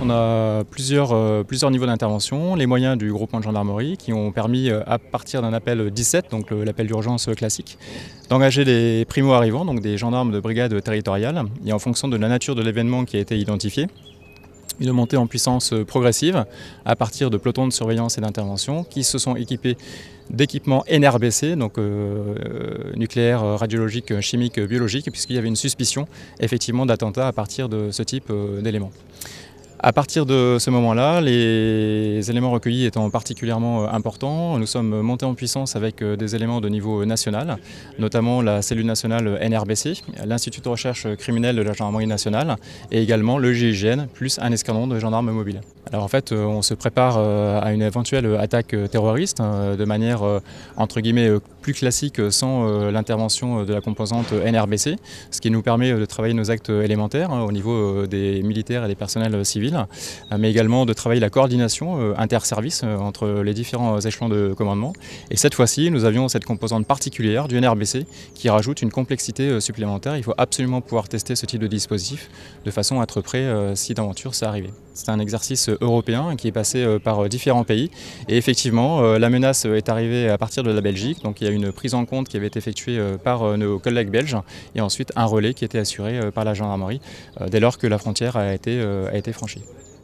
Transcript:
On a plusieurs niveaux d'intervention, les moyens du groupement de gendarmerie qui ont permis, à partir d'un appel 17, donc l'appel d'urgence classique, d'engager les primo-arrivants, donc des gendarmes de brigade territoriale, et en fonction de la nature de l'événement qui a été identifié, une montée en puissance progressive à partir de pelotons de surveillance et d'intervention qui se sont équipés d'équipements NRBC, donc nucléaire, radiologique, chimique, biologique, puisqu'il y avait une suspicion effectivement d'attentat à partir de ce type d'éléments. À partir de ce moment-là, les éléments recueillis étant particulièrement importants, nous sommes montés en puissance avec des éléments de niveau national, notamment la cellule nationale NRBC, l'Institut de recherche criminelle de la gendarmerie nationale et également le GIGN, plus un escadron de gendarmes mobiles. Alors en fait, on se prépare à une éventuelle attaque terroriste de manière entre guillemets plus classique sans l'intervention de la composante NRBC, ce qui nous permet de travailler nos actes élémentaires au niveau des militaires et des personnels civils, mais également de travailler la coordination interservices entre les différents échelons de commandement. Et cette fois-ci, nous avions cette composante particulière du NRBC qui rajoute une complexité supplémentaire. Il faut absolument pouvoir tester ce type de dispositif de façon à être prêt si d'aventure ça arrivait. C'est un exercice européen qui est passé par différents pays et effectivement la menace est arrivée à partir de la Belgique, donc il y a une prise en compte qui avait été effectuée par nos collègues belges et ensuite un relais qui était assuré par la gendarmerie dès lors que la frontière a été franchie.